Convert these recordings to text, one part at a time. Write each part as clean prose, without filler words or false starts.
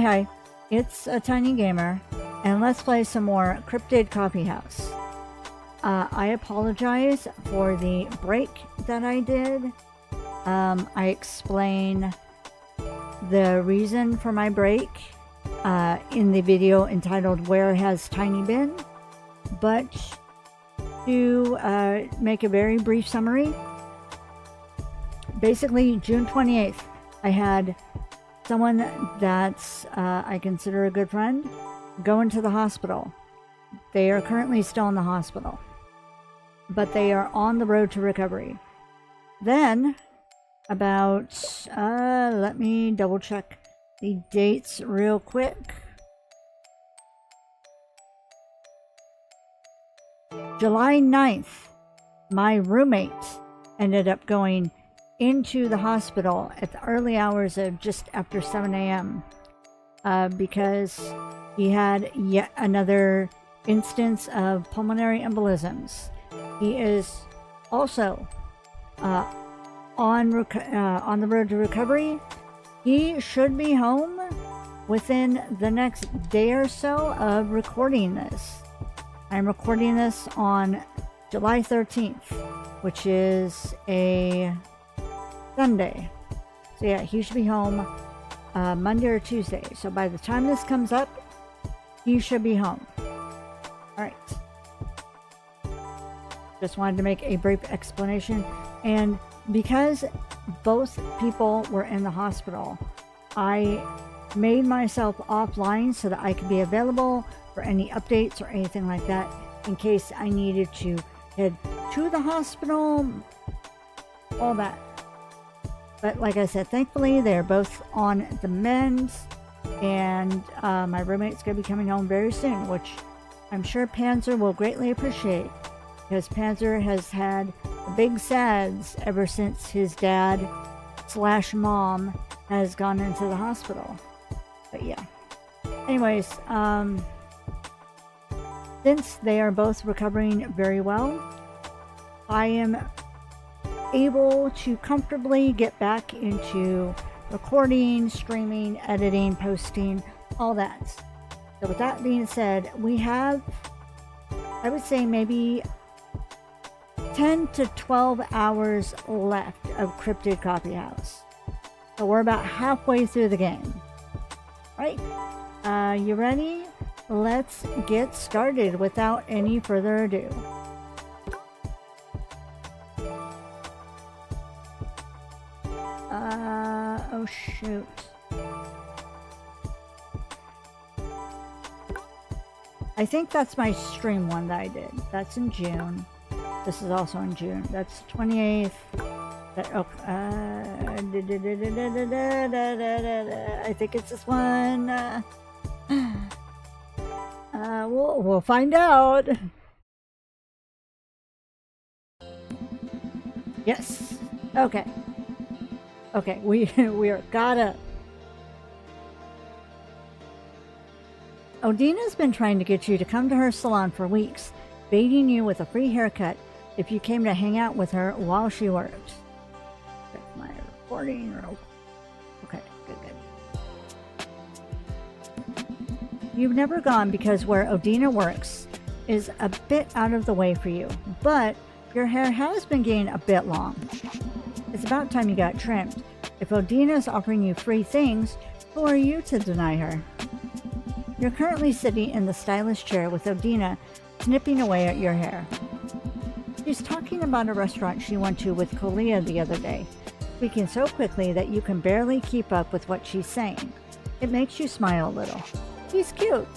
Hi, it's a Tiny Gamer, and let's play some more Cryptid Coffeehouse. I apologize for the break that I did. I explain the reason for my break in the video entitled Where Has Tiny Been? But to make a very brief summary, basically June 28th, I had someone that's I consider a good friend go into the hospital. They are currently still in the hospital, but they are on the road to recovery. Then about let me double check the dates real quick. July 9th, my roommate ended up going into the hospital at the early hours of just after 7 a.m. Because he had yet another instance of pulmonary embolisms. He is also on the road to recovery. He should be home within the next day or so of recording this. I'm recording this on July 13th, which is a Sunday. So yeah, he should be home Monday or Tuesday. So by the time this comes up, he should be home. Alright. Just wanted to make a brief explanation. And because both people were in the hospital, I made myself offline so that I could be available for any updates or anything like that in case I needed to head to the hospital, all that. But like I said, thankfully they're both on the mend, and my roommate's going to be coming home very soon, which I'm sure Panzer will greatly appreciate, because Panzer has had big sads ever since his dad/mom has gone into the hospital. But yeah. Anyways, since they are both recovering very well, I am able to comfortably get back into recording, streaming, editing, posting, all that. So with that being said, we have, I would say, maybe 10 to 12 hours left of Cryptid Coffeehouse. So we're about halfway through the game. All right, you ready? Let's get started without any further ado. Oh shoot. I think that's my stream one that I did. That's in June. This is also in June. That's 28th. I think it's this one. We'll find out. Yes. Okay. Okay, we are got up. Odina's been trying to get you to come to her salon for weeks, baiting you with a free haircut if you came to hang out with her while she worked. Check my recording. Okay, good. You've never gone because where Odina works is a bit out of the way for you, but your hair has been getting a bit long. It's about time you got trimmed. If Odina's offering you free things, who are you to deny her? You're currently sitting in the stylish chair with Odina snipping away at your hair. She's talking about a restaurant she went to with Kolia the other day, speaking so quickly that you can barely keep up with what she's saying. It makes you smile a little. She's cute.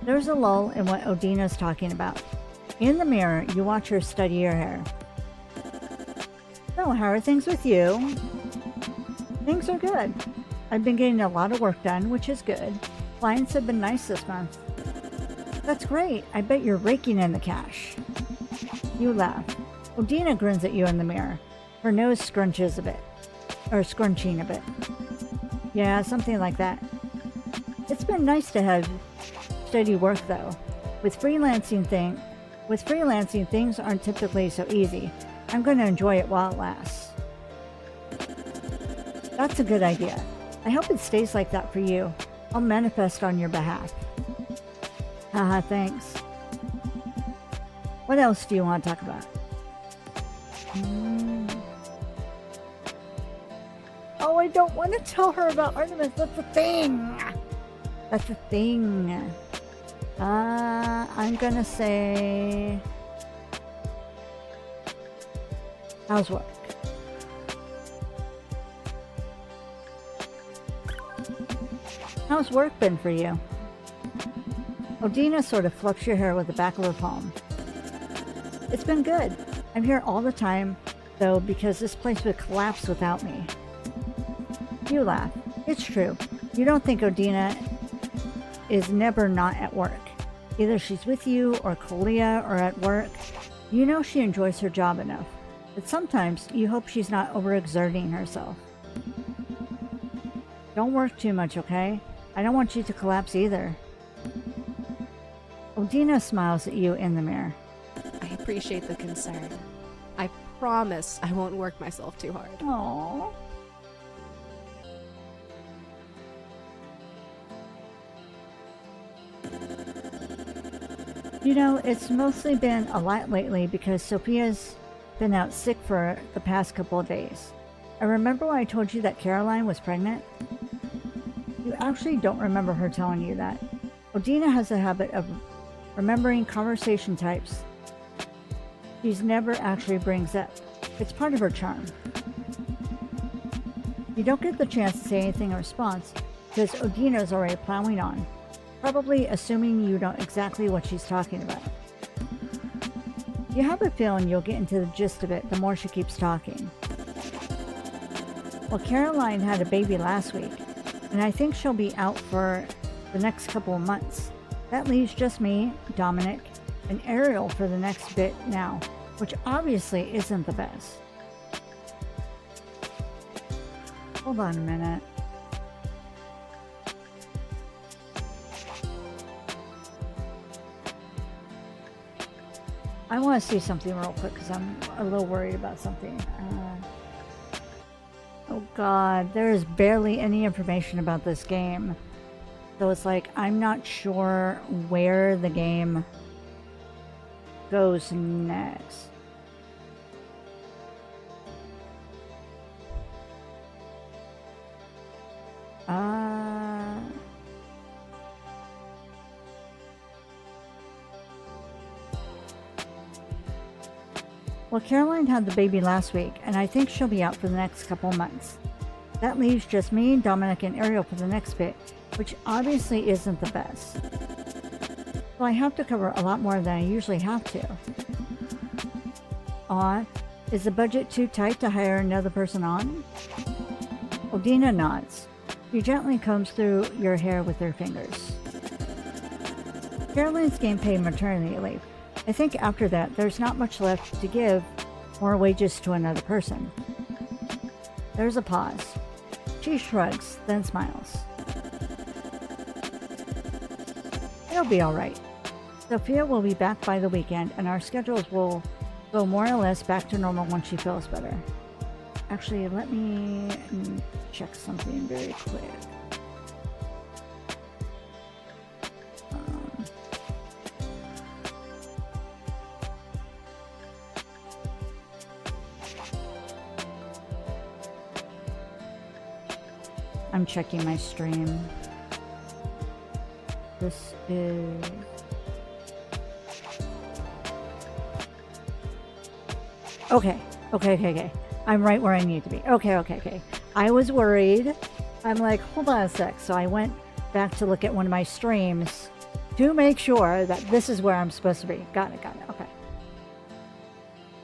There's a lull in what Odina's talking about. In the mirror, you watch her study your hair. So, how are things with you? Things are good. I've been getting a lot of work done, which is good. Clients have been nice this month. That's great. I bet you're raking in the cash. You laugh. Odina grins at you in the mirror. Her nose scrunches a bit. Or scrunching a bit. Yeah, something like that. It's been nice to have steady work, though. With freelancing, things aren't typically so easy. I'm going to enjoy it while it lasts. That's a good idea. I hope it stays like that for you. I'll manifest on your behalf. Haha, thanks. What else do you want to talk about? Oh, I don't want to tell her about Artemis. That's the thing. That's the thing. I'm gonna say... How's work? How's work been for you? Odina sort of fluffs your hair with the back of her palm. It's been good. I'm here all the time, though, because this place would collapse without me. You laugh. It's true. You don't think Odina is never not at work. Either she's with you, or Kalia, or at work. You know she enjoys her job enough. But sometimes you hope she's not overexerting herself. Don't work too much, okay? I don't want you to collapse either. Odina smiles at you in the mirror. I appreciate the concern. I promise I won't work myself too hard. Aww. You know, it's mostly been a lot lately because Sophia's been out sick for the past couple of days. I remember when I told you that Caroline was pregnant? You actually don't remember her telling you that. Odina has a habit of remembering conversation types she's never actually brings up. It's part of her charm. You don't get the chance to say anything in response because Odina's already plowing on, probably assuming you know exactly what she's talking about. You have a feeling you'll get into the gist of it the more she keeps talking. Well, Caroline had a baby last week, and I think she'll be out for the next couple of months. That leaves just me, Dominic, and Ariel for the next bit now, which obviously isn't the best. Hold on a minute. I want to see something real quick because I'm a little worried about something. Oh god, there is barely any information about this game. So it's like, I'm not sure where the game goes next. Well, Caroline had the baby last week, and I think she'll be out for the next couple months. That leaves just me, Dominic, and Ariel for the next bit, which obviously isn't the best. So I have to cover a lot more than I usually have to. Aw, is the budget too tight to hire another person on? Odina nods. She gently combs through your hair with her fingers. Caroline's getting paid maternity leave. I think after that, there's not much left to give more wages to another person. There's a pause. She shrugs, then smiles. It'll be alright. Sophia will be back by the weekend, and our schedules will go more or less back to normal once she feels better. Actually, let me check something very quick. I'm checking my stream. This is... Okay. I'm right where I need to be. Okay. I was worried. I'm like, hold on a sec. So I went back to look at one of my streams to make sure that this is where I'm supposed to be. Got it. Okay.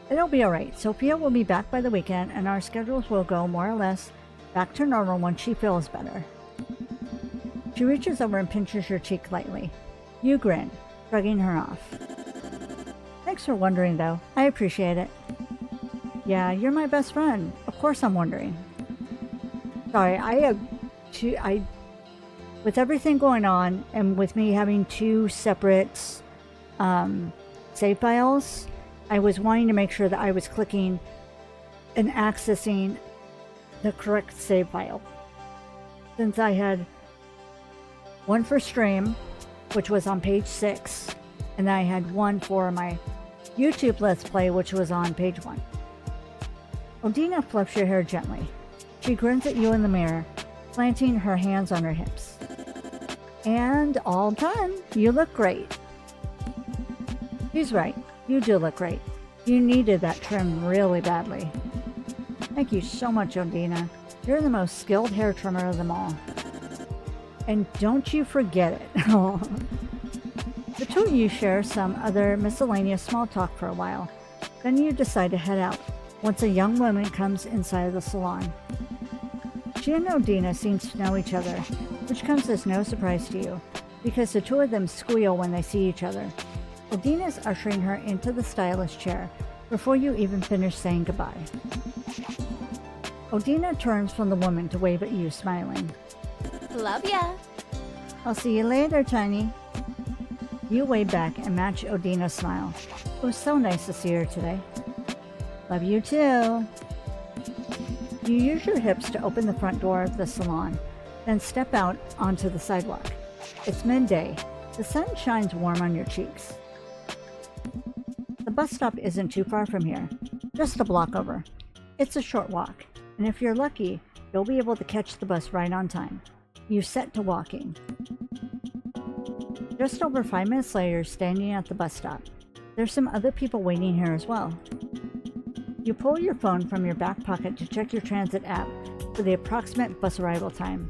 It'll be alright. Sophia will be back by the weekend, and our schedules will go more or less back to normal once she feels better. She reaches over and pinches your cheek lightly. You grin, shrugging her off. Thanks for wondering, though. I appreciate it. Yeah, you're my best friend. Of course I'm wondering. Sorry, with everything going on, and with me having two separate save files, I was wanting to make sure that I was clicking and accessing the correct save file. since I had one for stream, which was on page 6, and I had one for my YouTube Let's Play, which was on page 1. Odina fluffs your hair gently. She grins at you in the mirror, planting her hands on her hips. And all done. You look great. She's right. You do look great. You needed that trim really badly. Thank you so much, Odina. You're the most skilled hair trimmer of them all. And don't you forget it. The two of you share some other miscellaneous small talk for a while. Then you decide to head out once a young woman comes inside of the salon. She and Odina seem to know each other, which comes as no surprise to you, because the two of them squeal when they see each other. Odina's ushering her into the stylish chair before you even finish saying goodbye. Odina turns from the woman to wave at you, smiling. Love ya. I'll see you later, Tiny. You wave back and match Odina's smile. It was so nice to see her today. Love you too. You use your hips to open the front door of the salon, then step out onto the sidewalk. It's midday. The sun shines warm on your cheeks. The bus stop isn't too far from here, just a block over. It's a short walk, and if you're lucky, you'll be able to catch the bus right on time. You set to walking. Just over 5 minutes later, you're standing at the bus stop. There's some other people waiting here as well. You pull your phone from your back pocket to check your transit app for the approximate bus arrival time.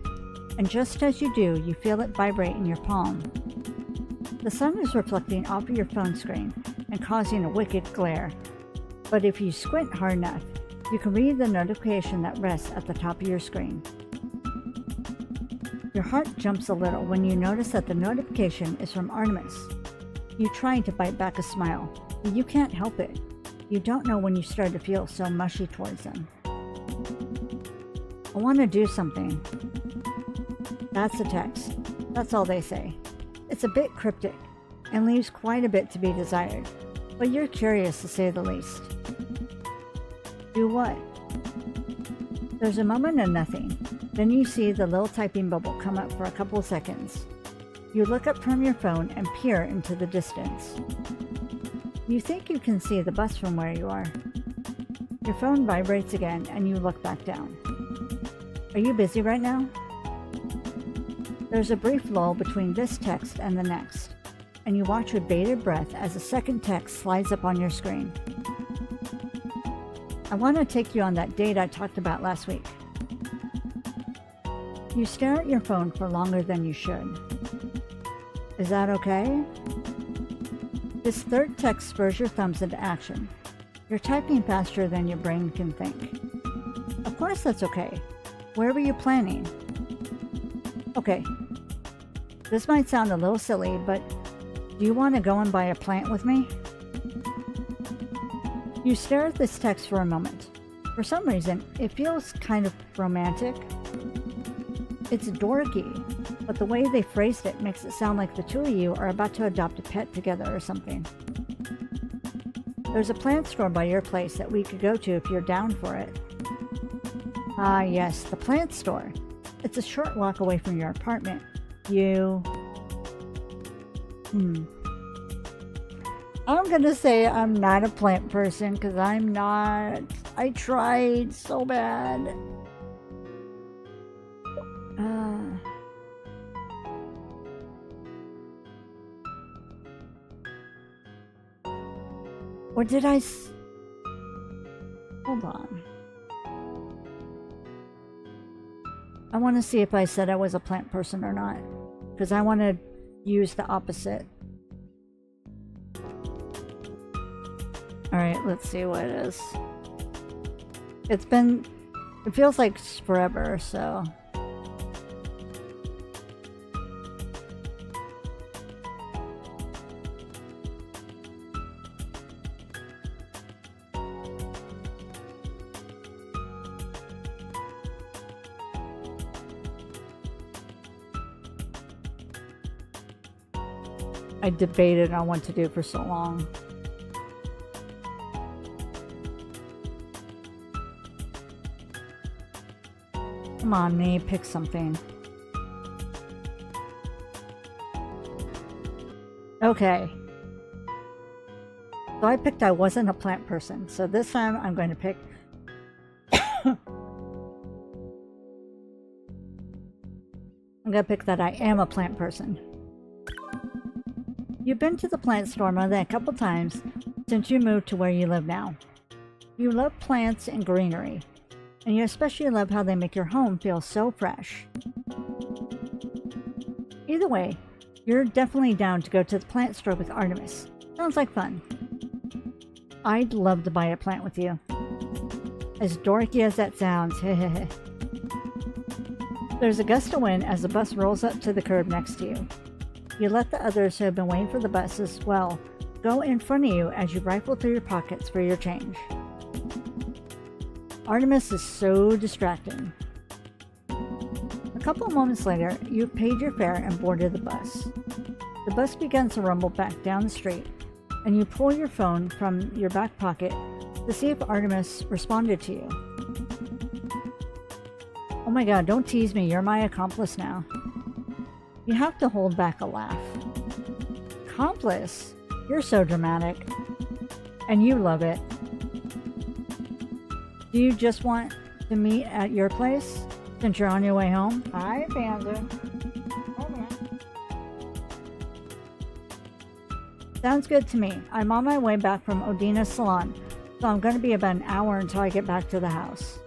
And just as you do, you feel it vibrate in your palm. The sun is reflecting off of your phone screen and causing a wicked glare. But if you squint hard enough, you can read the notification that rests at the top of your screen. Your heart jumps a little when you notice that the notification is from Artemis. You try to bite back a smile, but you can't help it. You don't know when you start to feel so mushy towards them. I want to do something. That's the text. That's all they say. It's a bit cryptic and leaves quite a bit to be desired, but you're curious to say the least. Do what? There's a moment of nothing. Then you see the little typing bubble come up for a couple of seconds. You look up from your phone and peer into the distance. You think you can see the bus from where you are. Your phone vibrates again and you look back down. Are you busy right now? There's a brief lull between this text and the next, and you watch with bated breath as a second text slides up on your screen. I want to take you on that date I talked about last week. You stare at your phone for longer than you should. Is that okay? This third text spurs your thumbs into action. You're typing faster than your brain can think. Of course that's okay. Where were you planning? Okay. This might sound a little silly, but do you want to go and buy a plant with me? You stare at this text for a moment. For some reason, it feels kind of romantic. It's dorky, but the way they phrased it makes it sound like the two of you are about to adopt a pet together or something. There's a plant store by your place that we could go to if you're down for it. Ah, yes, the plant store. It's a short walk away from your apartment. I'm gonna say I'm not a plant person because I'm not. I tried so bad. Or did I hold on. I want to see if I said I was a plant person or not, because I want to use the opposite. Alright, let's see what it is. It feels like forever, so. I debated on what to do for so long. Come on, me, pick something. Okay. So I picked I wasn't a plant person. So this time I'm going to pick... I'm going to pick that I am a plant person. You've been to the plant store more than a couple times since you moved to where you live now. You love plants and greenery, and you especially love how they make your home feel so fresh. Either way, you're definitely down to go to the plant store with Artemis. Sounds like fun. I'd love to buy a plant with you. As dorky as that sounds, hehehe. There's a gust of wind as the bus rolls up to the curb next to you. You let the others who have been waiting for the bus as well go in front of you as you rifle through your pockets for your change. Artemis is so distracting. A couple of moments later, you've paid your fare and boarded the bus. The bus begins to rumble back down the street, and you pull your phone from your back pocket to see if Artemis responded to you. Oh my god, don't tease me, you're my accomplice now. You have to hold back a laugh. Accomplice? You're so dramatic. And you love it. Do you just want to meet at your place since you're on your way home? Hi, Panda. Sounds good to me. I'm on my way back from Odina's salon, so I'm going to be about an hour until I get back to the house.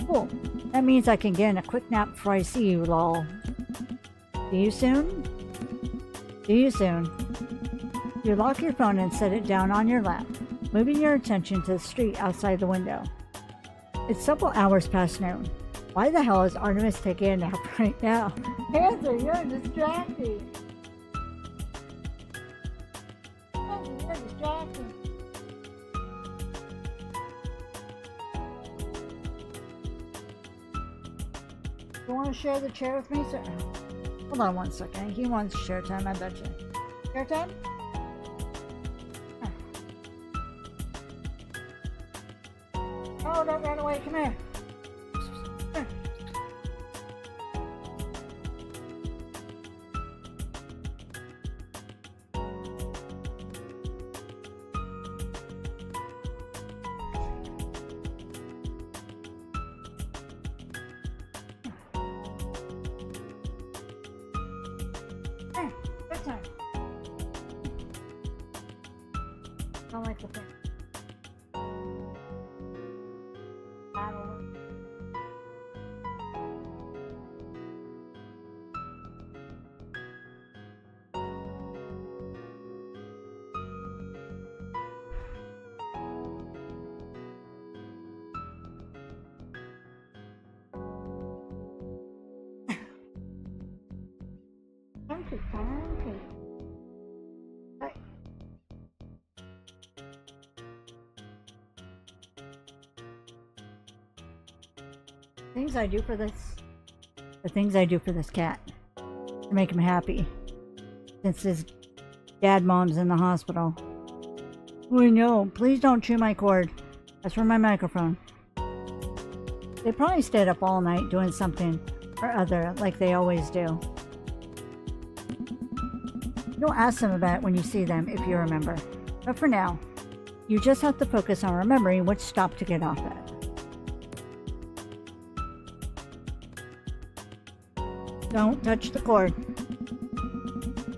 Cool. That means I can get in a quick nap before I see you, lol. See you soon? See you soon. You lock your phone and set it down on your lap, moving your attention to the street outside the window. It's several hours past noon. Why the hell is Artemis taking a nap right now? Panther, you're distracting. Panther, you're distracting. You want to share the chair with me, sir? Hold on one second. He wants share time, I bet you. Share time? Oh, don't run away. Come here. Bedtime. Don't like the thing. The things I do for this cat to make him happy, since his mom's in the hospital. Oh no, please don't chew my cord. That's for my microphone. They probably stayed up all night doing something or other like they always do. You'll ask them about it when you see them if you remember. But for now, you just have to focus on remembering which stop to get off at. Don't touch the cord.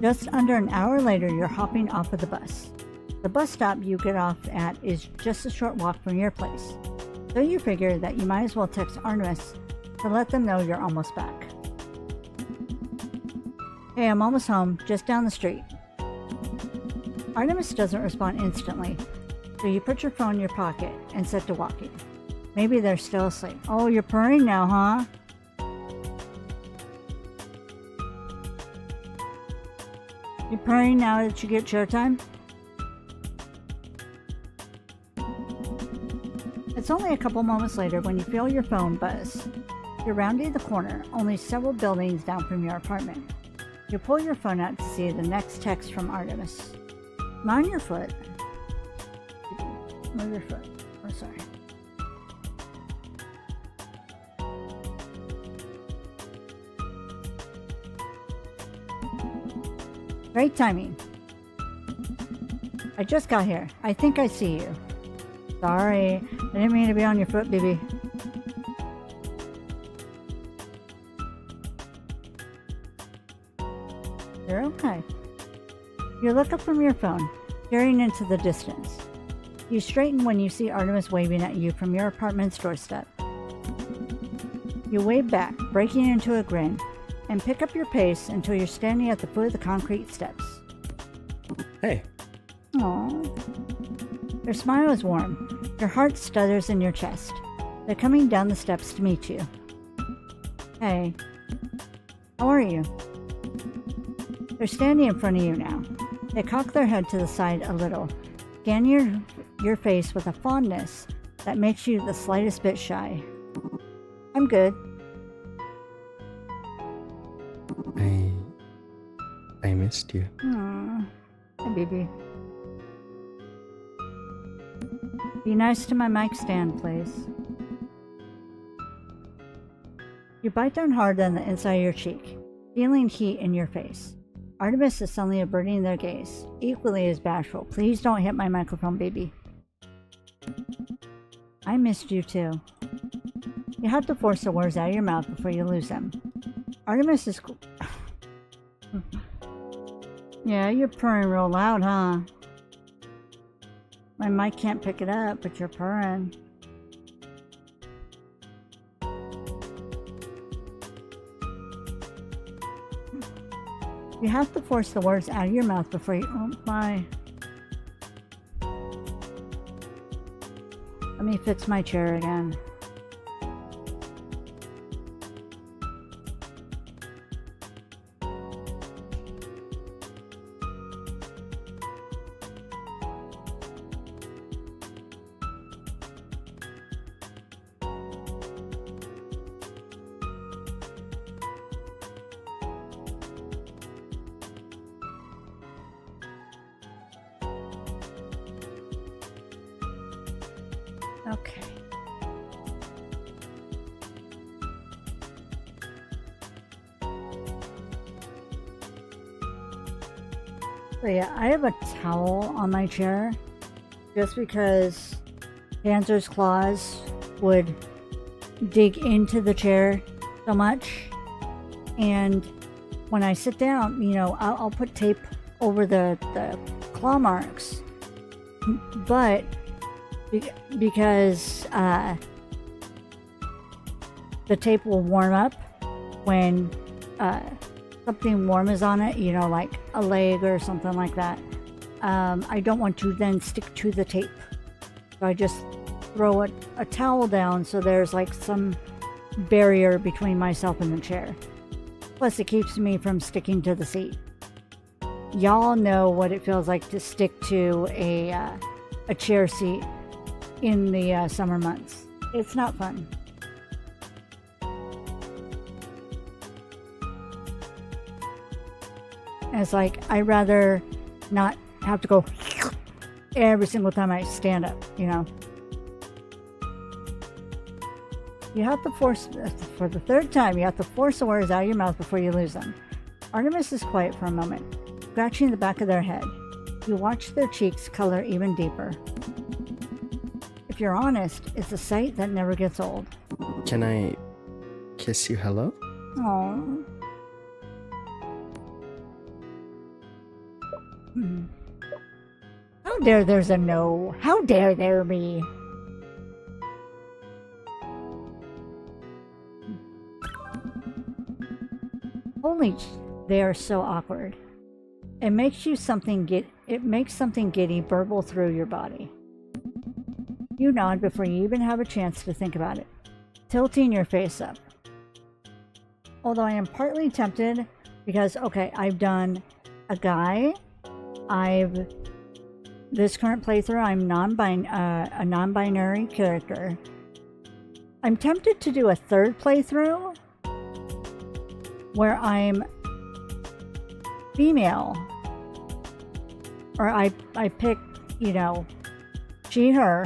Just under an hour later, you're hopping off of the bus. The bus stop you get off at is just a short walk from your place. So you figure that you might as well text Artemis to let them know you're almost back. Hey, I'm almost home, just down the street. Artemis doesn't respond instantly, so you put your phone in your pocket and set to walking. Maybe they're still asleep. Oh, you're purring now, huh? You're purring now that you get chair time? It's only a couple moments later when you feel your phone buzz. You're rounding the corner, only several buildings down from your apartment. You pull your phone out to see the next text from Artemis. Mind your foot. Move your foot. Oh, sorry. Great timing. I just got here. I think I see you. Sorry, I didn't mean to be on your foot, baby. You're okay. You look up from your phone, staring into the distance. You straighten when you see Artemis waving at you from your apartment's doorstep. You wave back, breaking into a grin, and pick up your pace until you're standing at the foot of the concrete steps. Hey. Aww. Your smile is warm. Your heart stutters in your chest. They're coming down the steps to meet you. Hey. How are you? They're standing in front of you now. They cock their head to the side a little, scan your face with a fondness that makes you the slightest bit shy. I'm good. I missed you. Aww. Hey, baby. Be nice to my mic stand, please. You bite down hard on the inside of your cheek, feeling heat in your face. Artemis is suddenly averting their gaze, equally as bashful. Please don't hit my microphone, baby. I missed you too. You have to force the words out of your mouth before you lose them. Artemis is... Yeah, you're purring real loud, huh? My mic can't pick it up, but you're purring. You have to force the words out of your mouth before you... Oh, my... Let me fix my chair again. Okay. So yeah, I have a towel on my chair just because Panzer's claws would dig into the chair so much. And when I sit down, you know, I'll put tape over the claw marks. But because the tape will warm up when something warm is on it, you know, like a leg or something like that. I don't want to then stick to the tape. So I just throw a towel down so there's like some barrier between myself and the chair. Plus it keeps me from sticking to the seat. Y'all know what it feels like to stick to a chair seat in the summer months. It's not fun. And it's like, I'd rather not have to go every single time I stand up, you know. You have to force, for the third time, you have to force the words out of your mouth before you lose them. Artemis is quiet for a moment, scratching the back of their head. You watch their cheeks color even deeper. If you're honest, it's a sight that never gets old. Can I kiss you hello? Aww. How dare there's a no? How dare there be? Holy, they are so awkward. It makes something giddy burble through your body. You nod before you even have a chance to think about it, tilting your face up. Although I am partly tempted because, okay, I've done a guy, this current playthrough, I'm a non-binary character. I'm tempted to do a third playthrough where I'm female, or I pick, you know, she, her,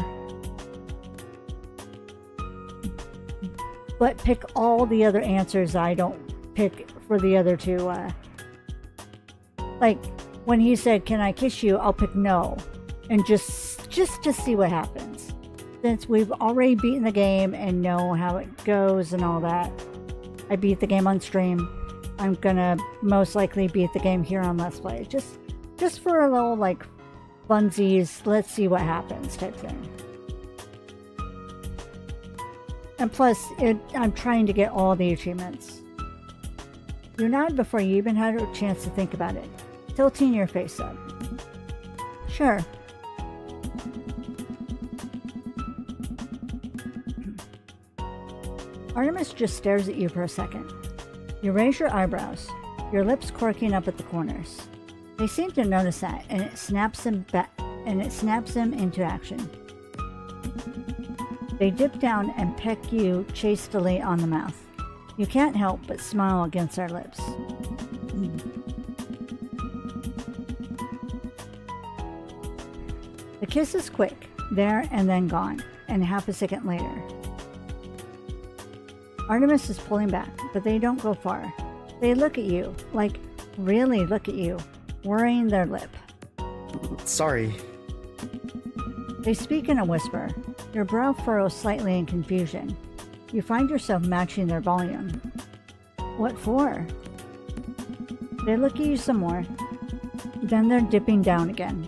but pick all the other answers I don't pick for the other two. Like, When he said, "Can I kiss you?" I'll pick no, and just to see what happens. Since we've already beaten the game and know how it goes and all that, I beat the game on stream. I'm gonna most likely beat the game here on Let's Play. Just for a little, like, funsies, let's see what happens type thing. And plus, I'm trying to get all the achievements. You nod before you even had a chance to think about it, tilting your face up. Sure. Artemis just stares at you for a second. You raise your eyebrows, your lips quirking up at the corners. They seem to notice that, and it snaps him into action. They dip down and peck you chastely on the mouth. You can't help but smile against their lips. The kiss is quick, there and then gone, and half a second later. Artemis is pulling back, but they don't go far. They look at you, like really look at you, worrying their lip. Sorry. They speak in a whisper. Your brow furrows slightly in confusion. You find yourself matching their volume. What for? They look at you some more. Then they're dipping down again.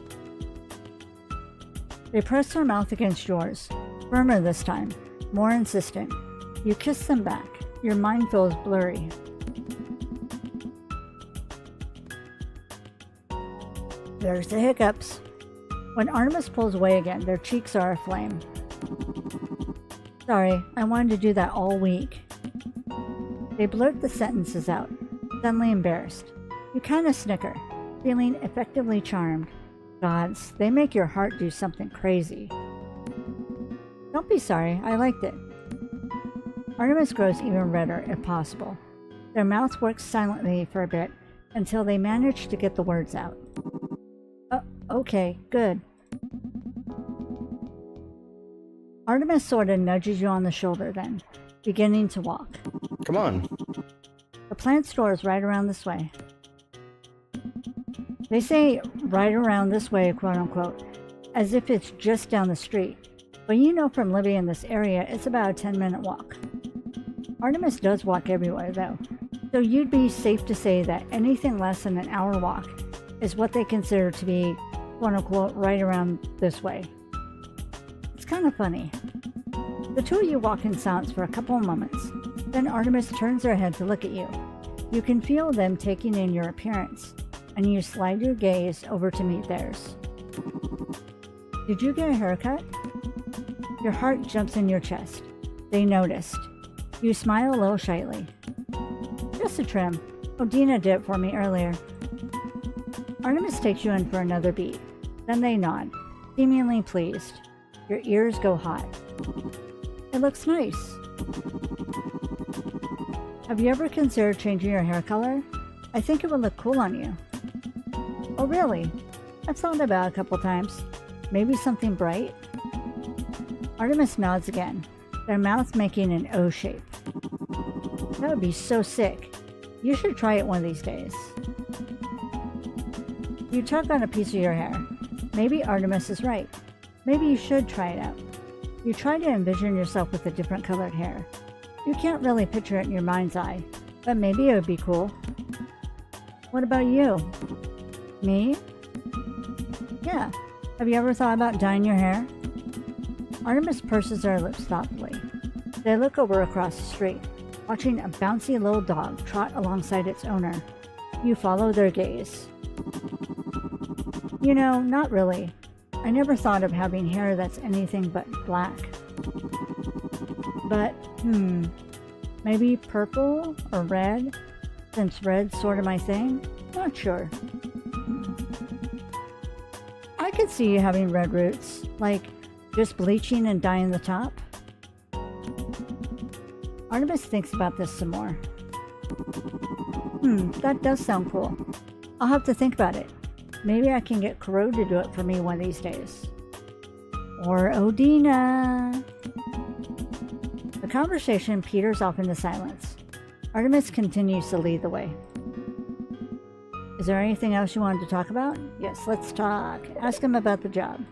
They press their mouth against yours, firmer this time, more insistent. You kiss them back. Your mind feels blurry. There's the hiccups. When Artemis pulls away again, their cheeks are aflame. Sorry, I wanted to do that all week. They blurt the sentences out, suddenly embarrassed. You kind of snicker, feeling effectively charmed. Gods, they make your heart do something crazy. Don't be sorry, I liked it. Artemis grows even redder, if possible. Their mouth works silently for a bit, until they manage to get the words out. Okay, good. Artemis sort of nudges you on the shoulder then, beginning to walk. Come on. The plant store is right around this way. They say right around this way, quote unquote, as if it's just down the street. But you know from living in this area, it's about a 10-minute walk. Artemis does walk everywhere though, so you'd be safe to say that anything less than an hour walk is what they consider to be, quote unquote, right around this way. It's kind of funny. The two of you walk in silence for a couple of moments. Then Artemis turns her head to look at you. You can feel them taking in your appearance, and you slide your gaze over to meet theirs. Did you get a haircut? Your heart jumps in your chest. They noticed. You smile a little shyly. Just a trim. Odina did it for me earlier. Artemis takes you in for another beat. Then they nod, seemingly pleased. Your ears go hot. It looks nice. Have you ever considered changing your hair color? I think it would look cool on you. Oh really? I've thought about it a couple times. Maybe something bright? Artemis nods again, their mouth making an O shape. That would be so sick. You should try it one of these days. You tug on a piece of your hair. Maybe Artemis is right. Maybe you should try it out. You try to envision yourself with a different colored hair. You can't really picture it in your mind's eye, but maybe it would be cool. What about you? Me? Yeah. Have you ever thought about dyeing your hair? Artemis purses her lips thoughtfully. They look over across the street, watching a bouncy little dog trot alongside its owner. You follow their gaze. You know, not really. I never thought of having hair that's anything but black. But, maybe purple or red, since red's sort of my thing? Not sure. I could see you having red roots, like just bleaching and dyeing the top. Artemis thinks about this some more. That does sound cool. I'll have to think about it. Maybe I can get Kuro to do it for me one of these days. Or Odina. The conversation peters off into silence. Artemis continues to lead the way. Is there anything else you wanted to talk about? Yes, let's talk. Ask him about the job.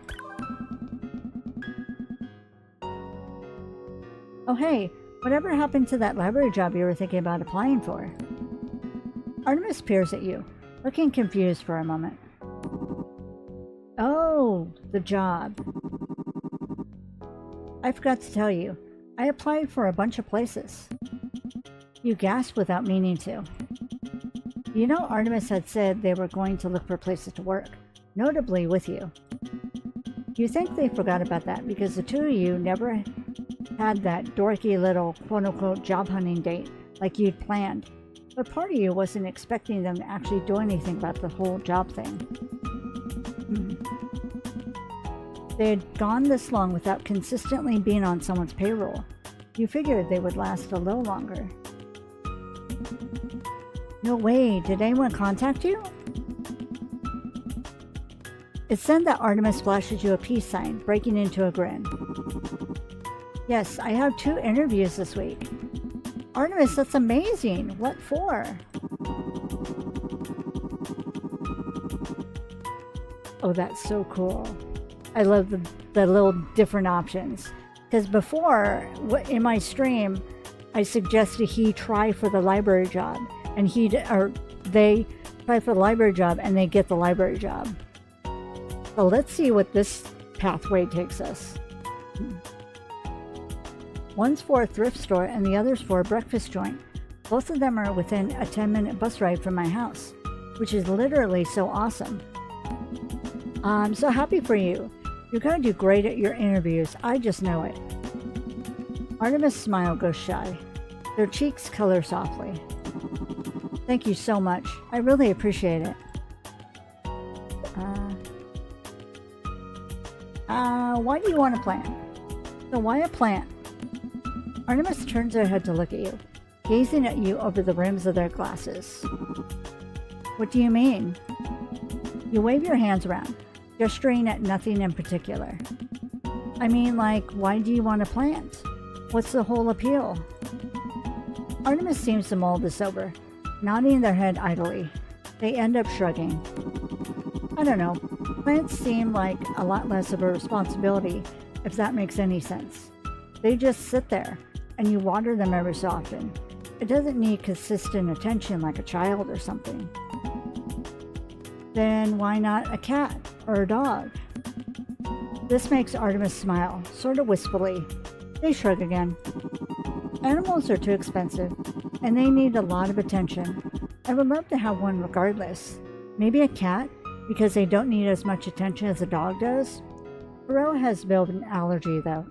Oh hey, whatever happened to that library job you were thinking about applying for? Artemis peers at you, looking confused for a moment. Oh, the job. I forgot to tell you, I applied for a bunch of places. You gasped without meaning to. You know, Artemis had said they were going to look for places to work, notably with you. You think they forgot about that because the two of you never had that dorky little quote-unquote job hunting date like you'd planned, but part of you wasn't expecting them to actually do anything about the whole job thing. They had gone this long without consistently being on someone's payroll. You figured they would last a little longer. No way, did anyone contact you? It's then that Artemis flashes you a peace sign, breaking into a grin. Yes, I have 2 interviews this week. Artemis, that's amazing! What for? Oh, that's so cool. I love the little different options. Because before, in my stream, I suggested he try for the library job. And they try for the library job and they get the library job. So let's see what this pathway takes us. One's for a thrift store and the other's for a breakfast joint. Both of them are within a 10-minute bus ride from my house, which is literally so awesome. I'm so happy for you. You're going to do great at your interviews. I just know it. Artemis' smile goes shy. Their cheeks color softly. Thank you so much. I really appreciate it. Why do you want a plant? So why a plant? Artemis turns her head to look at you, gazing at you over the rims of their glasses. What do you mean? You wave your hands around, gesturing at nothing in particular. I mean, like, why do you want a plant? What's the whole appeal? Artemis seems to mull this over, nodding their head idly. They end up shrugging. I don't know. Plants seem like a lot less of a responsibility, if that makes any sense. They just sit there, and you water them every so often. It doesn't need consistent attention like a child or something. Then why not a cat or a dog? This makes Artemis smile, sort of wistfully. They shrug again. Animals are too expensive, and they need a lot of attention. I would love to have one regardless. Maybe a cat, because they don't need as much attention as a dog does. Pharrell has developed an allergy, though.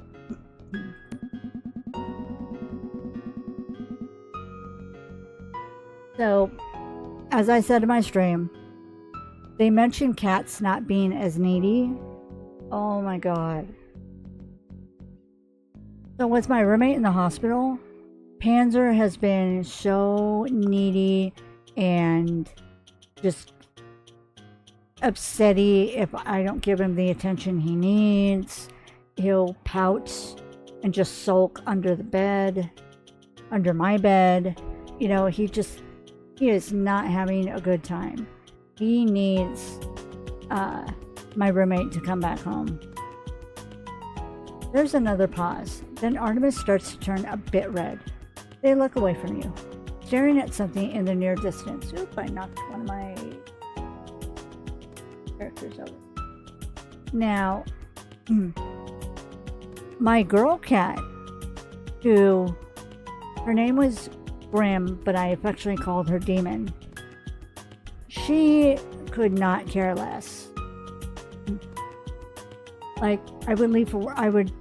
So, as I said in my stream, they mentioned cats not being as needy. Oh my god. So with my roommate in the hospital, Panzer has been so needy and just upsetty if I don't give him the attention he needs. He'll pout and just sulk under the bed, under my bed. You know, he is not having a good time. He needs my roommate to come back home. There's another pause. Then Artemis starts to turn a bit red. They look away from you, staring at something in the near distance. Oop, I knocked one of my characters over. Now, my girl cat, who, her name was Grim, but I affectionately called her Demon. She could not care less. Like, I would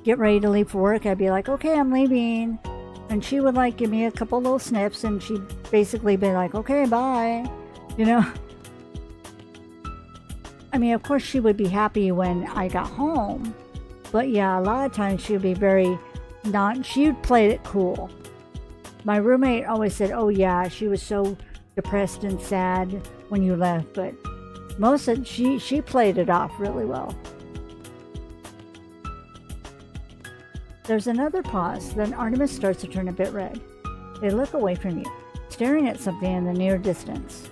get ready to leave for work. I'd be like, okay, I'm leaving. And she would like give me a couple little snips and she'd basically be like, okay, bye. You know? I mean, of course she would be happy when I got home. But yeah, a lot of times she would be she'd play it cool. My roommate always said, oh yeah, she was so depressed and sad when you left, but she played it off really well. There's another pause, then Artemis starts to turn a bit red. They look away from you, staring at something in the near distance.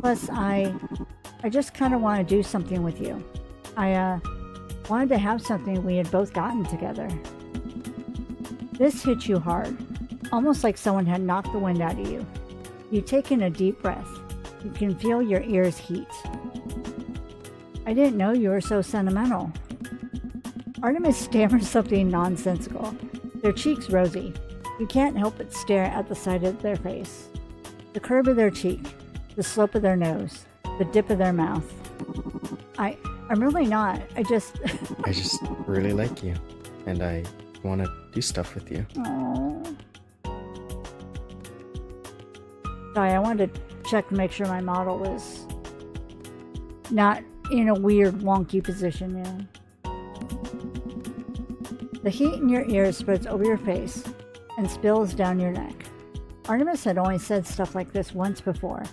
Plus, I just kind of want to do something with you. I wanted to have something we had both gotten together. This hit you hard, almost like someone had knocked the wind out of you. You take in a deep breath. You can feel your ears heat. I didn't know you were so sentimental. Artemis stammers something nonsensical, their cheeks rosy. You can't help but stare at the side of their face. The curve of their cheek, the slope of their nose, the dip of their mouth. I'm really not. I just really like you, and I want to do stuff with you. Aww. Sorry, I wanted to check to make sure my model was not in a weird, wonky position, yeah. The heat in your ears spreads over your face and spills down your neck. Artemis had only said stuff like this once before,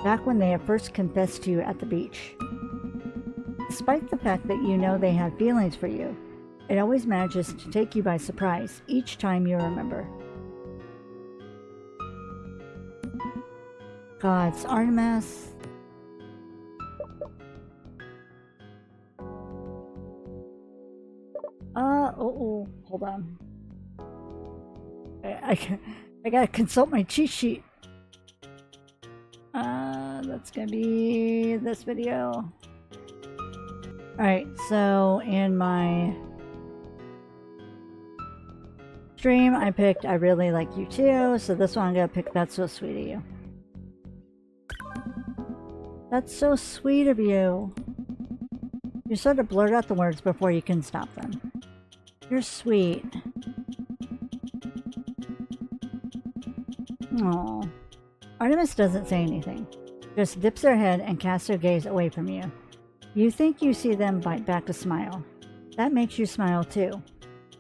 back when they had first confessed to you at the beach. Despite the fact that you know they have feelings for you, it always manages to take you by surprise each time you remember. Gods, Artemis. Hold on. I gotta consult my cheat sheet. That's gonna be this video. Alright, so in my stream, I picked I really like you too, so this one I'm gonna pick That's So Sweet of You. That's so sweet of you. You sort of blurt out the words before you can stop them. You're sweet. Aww. Artemis doesn't say anything, just dips her head and casts her gaze away from you. You think you see them bite back a smile. That makes you smile too.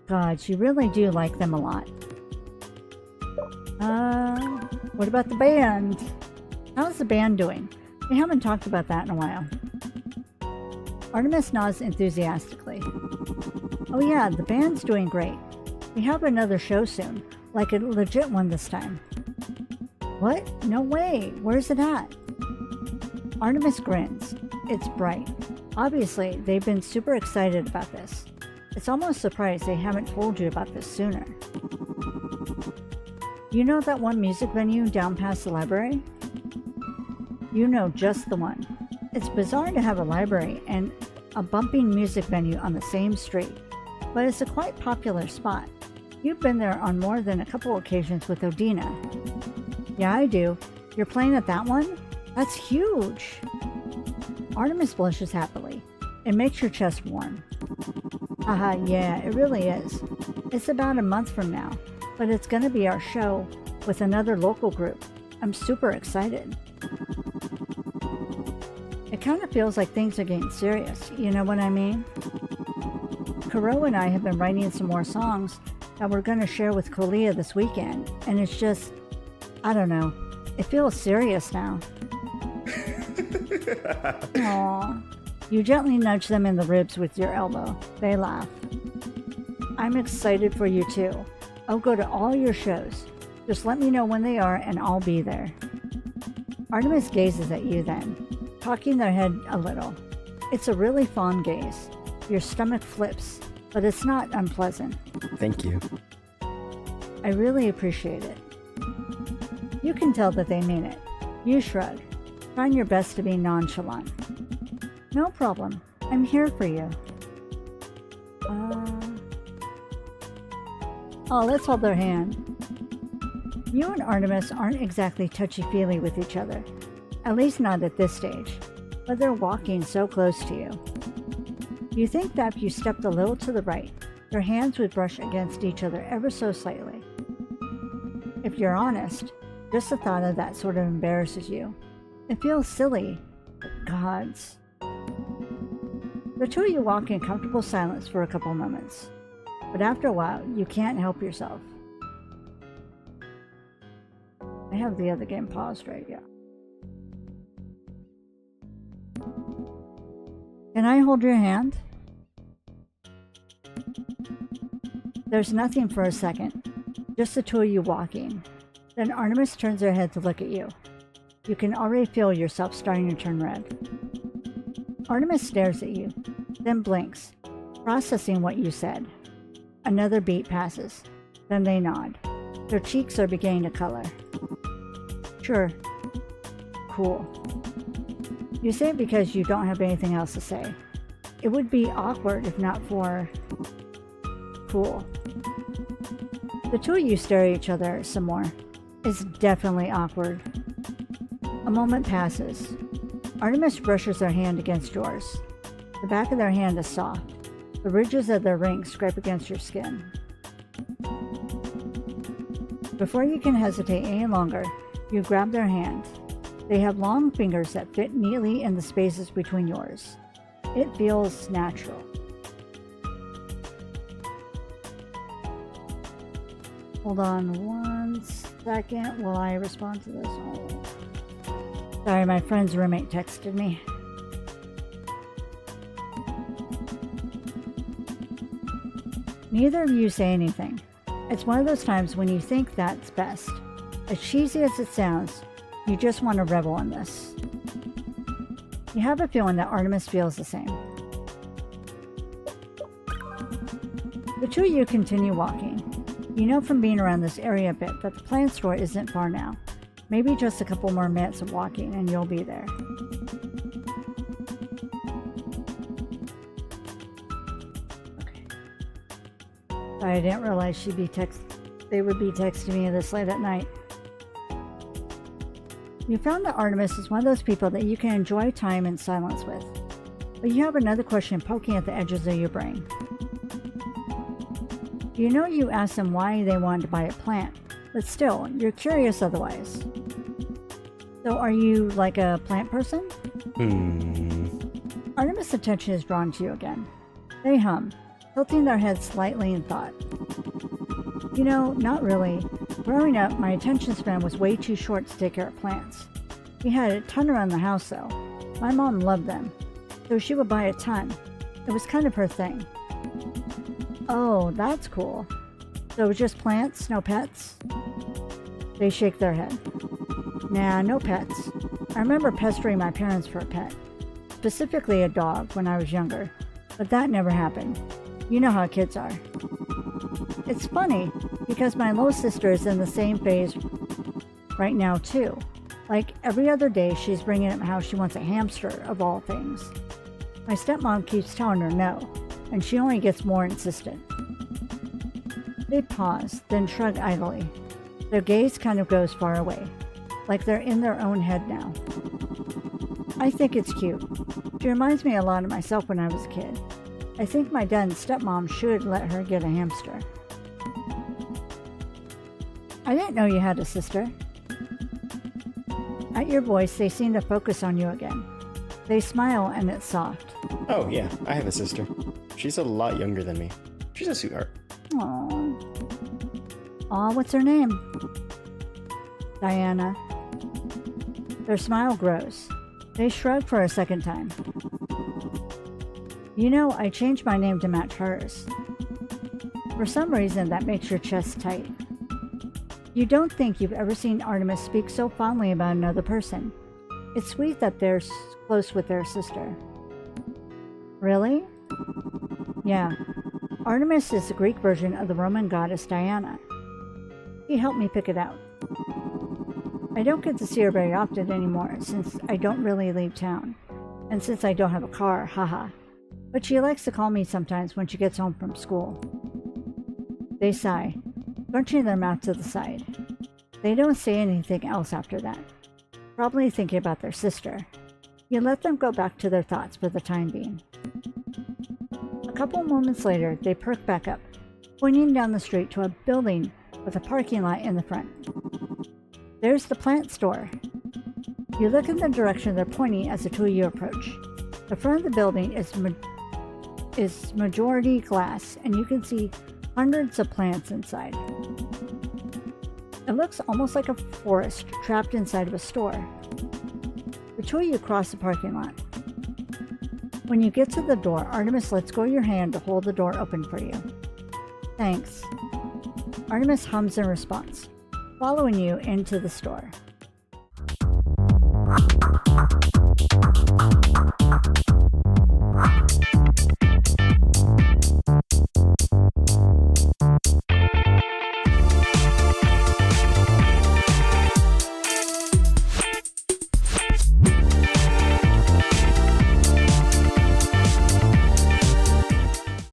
God, you really do like them a lot. What about the band? How's the band doing? We haven't talked about that in a while. Artemis nods enthusiastically. Oh yeah, the band's doing great. We have another show soon, like a legit one this time. What? No way. Where's it at? Artemis grins. It's bright. Obviously, they've been super excited about this. It's almost surprised they haven't told you about this sooner. You know that one music venue down past the library? You know just the one. It's bizarre to have a library and a bumping music venue on the same street, but it's a quite popular spot. You've been there on more than a couple occasions with Odina. Yeah, I do. You're playing at that one? That's huge! Artemis blushes happily. It makes your chest warm. Haha, yeah, it really is. It's about a month from now, but it's gonna be our show with another local group. I'm super excited. It kind of feels like things are getting serious, you know what I mean? Kuro and I have been writing some more songs that we're gonna share with Kolia this weekend, and it's just, I don't know, it feels serious now. Aww. You gently nudge them in the ribs with your elbow. They laugh. I'm excited for you too. I'll go to all your shows. Just let me know when they are and I'll be there. Artemis gazes at you then, cocking their head a little. It's a really fond gaze. Your stomach flips, but it's not unpleasant. Thank you. I really appreciate it. You can tell that they mean it. You shrug, trying your best to be nonchalant. No problem. I'm here for you. Oh, let's hold their hand. You and Artemis aren't exactly touchy-feely with each other. At least not at this stage. But they're walking so close to you. You think that if you stepped a little to the right, your hands would brush against each other ever so slightly. If you're honest, just the thought of that sort of embarrasses you. It feels silly. But gods. The two of you walk in comfortable silence for a couple moments. But after a while, you can't help yourself. I have the other game paused right now. Can I hold your hand? There's nothing for a second. Just the two of you walking. Then Artemis turns her head to look at you. You can already feel yourself starting to turn red. Artemis stares at you, then blinks, processing what you said. Another beat passes. Then they nod. Their cheeks are beginning to color. Sure. Cool. You say it because you don't have anything else to say. It would be awkward if not for... cool. The two of you stare at each other some more. It's definitely awkward. A moment passes. Artemis brushes her hand against yours. The back of their hand is soft. The ridges of their rings scrape against your skin. Before you can hesitate any longer, you grab their hand. They have long fingers that fit neatly in the spaces between yours. It feels natural. Hold on 1 second while I respond to this. Oh. Sorry, my friend's roommate texted me. Neither of you say anything. It's one of those times when you think that's best. As cheesy as it sounds, you just want to revel in this. You have a feeling that Artemis feels the same. The two of you continue walking. You know from being around this area a bit that the plant store isn't far now. Maybe just a couple more minutes of walking and you'll be there. Okay. Sorry, I didn't realize they would be texting me this late at night. You found that Artemis is one of those people that you can enjoy time in silence with. But you have another question poking at the edges of your brain. You know you asked them why they wanted to buy a plant, but still, you're curious otherwise. So are you like a plant person? Artemis' attention is drawn to you again. They hum, tilting their heads slightly in thought. You know, not really. Growing up, my attention span was way too short to take care of plants. We had a ton around the house though. My mom loved them, so she would buy a ton. It was kind of her thing. Oh, that's cool. So it was just plants, no pets? They shake their head. Nah, no pets. I remember pestering my parents for a pet. Specifically a dog when I was younger. But that never happened. You know how kids are. It's funny, because my little sister is in the same phase right now too. Like every other day she's bringing up how she wants a hamster of all things. My stepmom keeps telling her no, and she only gets more insistent. They pause, then shrug idly. Their gaze kind of goes far away, like they're in their own head now. I think it's cute. She reminds me a lot of myself when I was a kid. I think my dad and stepmom should let her get a hamster. I didn't know you had a sister. At your voice, they seem to focus on you again. They smile and it's soft. Oh yeah, I have a sister. She's a lot younger than me. She's a sweetheart. Aww. Aw, what's her name? Diana. Their smile grows. They shrug for a second time. You know, I changed my name to match hers. For some reason, that makes your chest tight. You don't think you've ever seen Artemis speak so fondly about another person. It's sweet that they're close with their sister. Really? Yeah. Artemis is the Greek version of the Roman goddess Diana. He helped me pick it out. I don't get to see her very often anymore since I don't really leave town. And since I don't have a car, haha. But she likes to call me sometimes when she gets home from school. They sigh, crunching their mouth to the side. They don't say anything else after that, probably thinking about their sister. You let them go back to their thoughts for the time being. A couple moments later, they perk back up, pointing down the street to a building with a parking lot in the front. There's the plant store. You look in the direction they're pointing as the two of you approach. The front of the building is majority glass, and you can see hundreds of plants inside. It looks almost like a forest trapped inside of a store. The two of you cross the parking lot. When you get to the door, Artemis lets go of your hand to hold the door open for you. Thanks. Artemis hums in response, following you into the store.